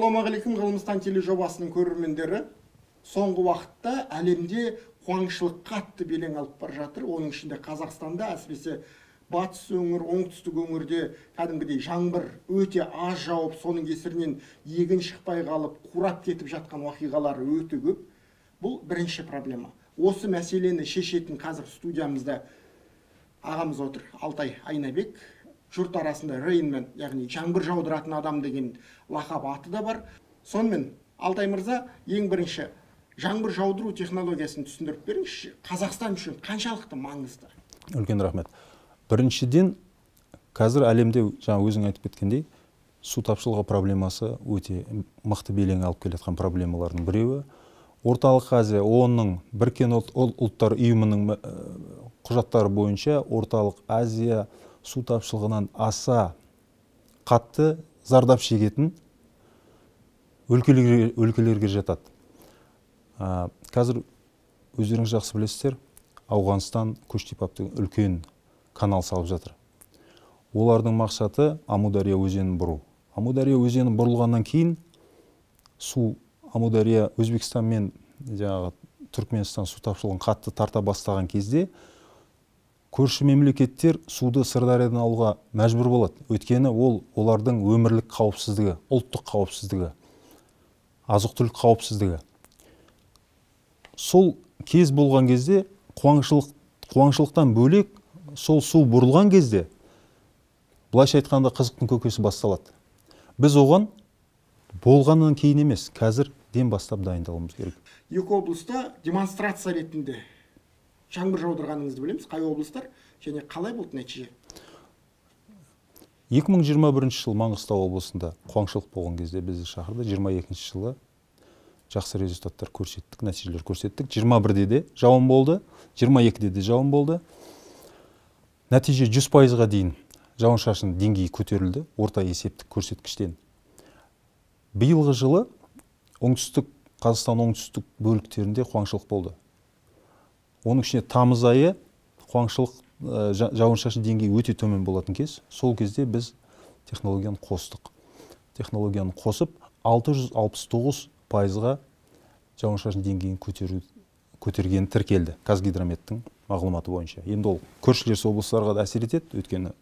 Ассалаумағалейкум, Ғылымстан тележобасының көрермендері. Соңғы уақытта әлемде қуаңшылық қатты белең алып бара жатыр. Оның ішінде Қазақстанда, әсіресе батыс өңір, оңтүстік өңірде кәдімгідей жаңбыр өте аз жауып, соның кесірінен егін шықпай қалып, қурап кетіп жатқан уақиғалар өте көп. Бұл бірінші проблема. Осы мәселені шешетін қазір студиямызда ағамыз отыр, Алтай Айнабек. Жұрт арасында Рейнмен, яғни жаңбыр жаудыратын адам деген лақап аты да бар. Сонымен Алтай мырза, ең бірінші жаңбыр жаудыру технологиясын түсіндіріп беріңізші. Қазақстан үшін қаншалықты маңызды? Үлкен рахмет. Біріншіден, қазір әлемде жаңа өзің айтып кеткендей, су тапшылығы проблемасы өте мықты белең алып келе жатқан проблемалардың біреуі. Орталық Азия ООН-ның Біріккен ұлттар ұйымының құжаттары бойынша Орталық Азия су тапшылығынан аса қатты зардап шегетін өлкелерге жатады. Қазір өздеріңіз жақсы білесіздер, Ауғанстан Куштипапты үлкен канал салып жатыр. Олардың мақсаты Амудария өзенін бұру. Амудария өзені бұрылғаннан кейін су Амудария Өзбекстан мен Түркменстан су тапшылығын қатты тарта бастаған кезде көрші мемлекеттер суды Сырдариядан алуға мәжбүр болады. Өйткені олардың өмірлік қауіпсіздігі, ұлттық қауіпсіздігі, азық-түлік қауіпсіздігі. Сол кез болған кезде қуаңшылықтан бөлек сол су бұрылған кезде былайша айтқанда қызықтың көкесі басталады. Біз оған болғаннан кейін емес, қазірден бастап дайындалуымыз керек. Екі облыста демонстрация ретінде жаңбыр жаудырғаныңызды білеміз, қай облыстар және қалай болды нәтиже? 2021 жыл Маңғыстау облысында қуаңшылық болған кезде бізді шақырды. 22 жылы жақсы результаттар көрсеттік, нәтижелер көрсеттік. 21-де де жауын болды, 22-де де жауын болды. Нәтиже 100%-ға дейін жауын-шашын деңгейі көтерілді, орта есептік көрсеткіштен. Биылғы жылы Қазақстан оңтүстік бөліктерінде қуаңшылық болды. Оның ішінде тамыз айы қуаңшылық жауын-шашын деңгейі өте төмен болатын кез. Сол кезде біз технологияны қостық. Технологияны қосып 669%-ға жауын-шашын деңгейін көтергені тіркелді Қазгидрометтің мағлұматы бойынша. Енді ол көршілес облыстарға да әсер етеді, өйткені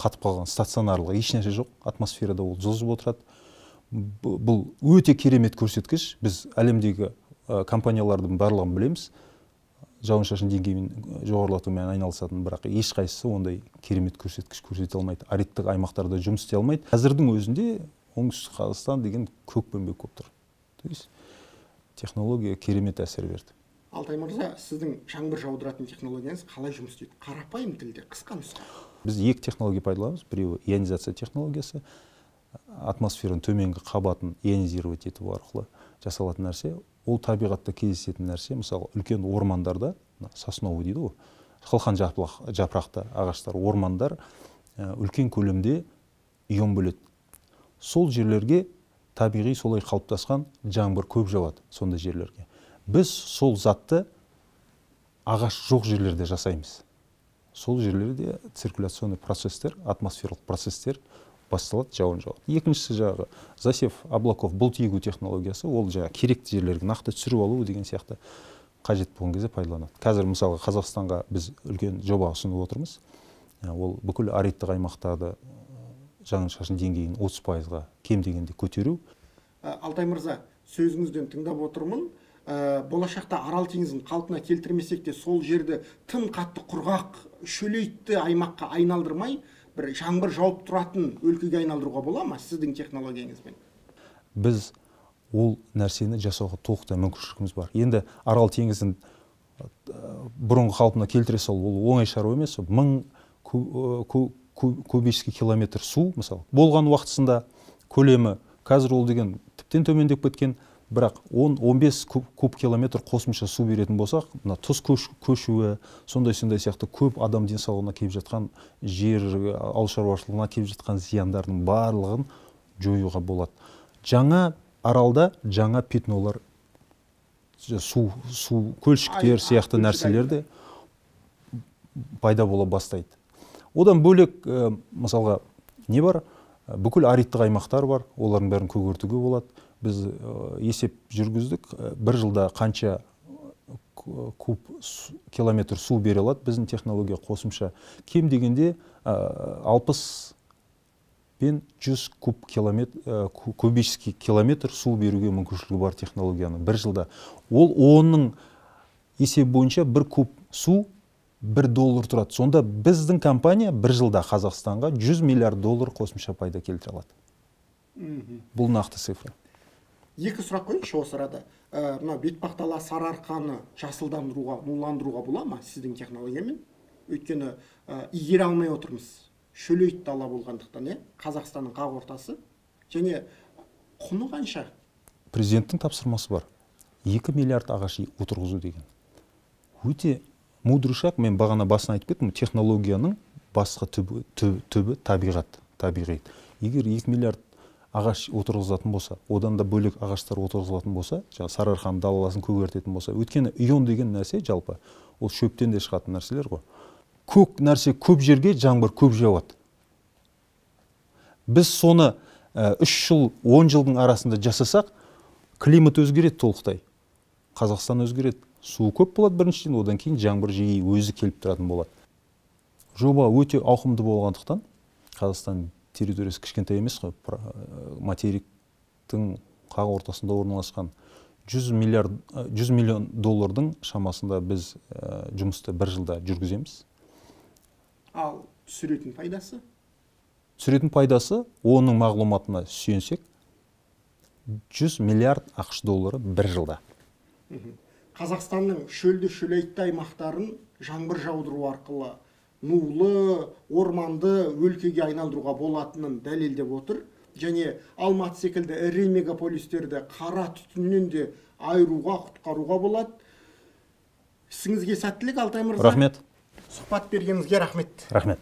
қатып қалған стационарлығы ешнәрсе жоқ, атмосферада ол жылжып отырады. Бұл өте керемет көрсеткіш. Біз әлемдегі компаниялардың барлығын білеміз. Жауын-шашын деңгейін жоғарылатумен айналысатын, бірақ ешқайсысы ондай керемет көрсеткіш көрсете алмайды. Аридтік аймақтарда жұмыс істей алмайды. Қазірдің өзінде оңтүстік Қазақстан деген көкпеңбек болып тұр. То есть технология керемет әсер берді. Алтай мырза, сіздің жаңбыр жаудыратын технологияңыз қалай жұмыс істейді? Қарапайым тілде, қысқа нұсқа. Біз екі технология пайдаланамыз. Біреуі ионизация технологиясы, атмосфераның төменгі қабатын ионизировать ету арқылы жасалатын нәрсе. Ол табиғатта кездесетін нәрсе. Мысалы, үлкен ормандарда, сосновый дейді ғой, қылқан жапырақты ағаштар, ормандар үлкен көлемде ион бөледі. Сол жерлерге табиғи солай қалыптасқан жаңбыр көп жауады, сондай жерлерге. Біз сол затты ағаш жоқ жерлерде жасаймыз. Сол жерлерде циркуляционный процесстер, атмосфералық процесстер басталады, жауын жауады. Екіншісі жағы засев облаков, бұлт егу технологиясы, ол керекті жерлерге нақты түсіріп алу деген сияқты қажет болған кезде пайдаланады. Қазір мысалы Қазақстанға біз үлкен жоба ұсынып отырмыз. Ол бүкіл аридтік аймақтарды жауын-шашын деңгейін 30%-ға кем дегенде көтеру. Алтай мырза, сөзіңізден тыңдап отырмын. Болашақта Арал теңізін қалпына келтірмесек те, сол жерді тым қатты құрғақ, шөлейтті аймаққа айналдырмай, бір жаңбыр жауып тұратын өлкеге айналдыруға бола ма сіздің технологияңызбен? Біз ол нәрсені жасауға толықтай мүмкіншілігіміз бар. Енді Арал теңізін бұрынғы қалпына келтіре салу ол оңай шаруа емес. 1000 кубический километр су, мысалы, болған уақытысында көлемі қазір ол деген тіптен төмендеп кеткен, бірақ 10-15 куб километр қосымша су беретін болсақ, тұз көшуі, сондай сияқты көп адам денсаулығына келіп жатқан, жер ауыл шаруашылығына келіп жатқан зияндардың барлығын жоюға болады. Жаңа Аралда жаңа пятнолар, су көлшіктер сияқты нәрселерді пайда бола бастайды. Одан бөлек, мысалға, не бар? Бүкіл аридтік аймақтар бар, олардың бәрін көгертуге болады. Біз есеп жүргіздік, бір жылда қанша куб километр су бере алады біздің технология қосымша. Кем дегенде 60 пен 100 кубический километр су беруге мүмкіншілігі бар технологияны бір жылда. Ол оның есеп бойынша бір куб су $1 тұрады. Сонда біздің компания бір жылда Қазақстанға $100 миллиард қосымша пайда келтіре алады. Бұл нақты цифра. Екі сұрақ қойыңызшы осы арада. Мына Бетпақдала Сарыарқаны жасылдандыруға, нуландыруға бола ма сіздің технологиямен? Өйткені игере алмай отырмыз. Шөлейт дала болғандықтан, Қазақстанның қақ ортасы. Және құны қанша? Президенттің тапсырмасы бар. 2 миллиард ағаш отырғызу деген. Өте мудрый шаг, мен бағана басын айтып кеттім, технологияның басқа түбі табиғат. Егер 2 миллиард ағаш отырғызатын болса, одан да бөлек ағаштар отырғызылатын болса, Сарыарқаның далаласын көгертетін болса, өйткені ион деген нәрсе жалпы, ол шөптен де шығатын нәрселер ғой. Көк нәрсе көп жерге жаңбыр көп жауады. Біз соны 3 жыл, 10 жылдың арасында жасасақ, климат өзгереді толықтай. Қазақстан өзгереді. Су көп болады біріншіден, одан кейін жаңбыр жиі өзі келіп тұратын болады. Жоба өте ауқымды болғандықтан, Қазақстан территориясы кішкентай емес қой, материктің қақ ортасында орналасқан $100 миллион шамасында біз жұмысты бір жылда жүргіземіз. Ал түсіретін пайдасы? Түсіретін пайдасы, оның мағлұматына сүйенсек, $100 миллиард ақш доллары бір жылда. Қазақстанның шөлді шөлейтті аймақтарын жаңбыр жаудыру арқылы нулы, орманды өлкеге айналдыруға болатынын дәлелдеп отыр. Және Алматы секілді ірі мегаполистерді қара түтіннен де айыруға, құтқаруға болады. Ісіңізге сәттілік, Алтай мырза. Рахмет. Сұхбат бергеніңізге рахмет. Рахмет.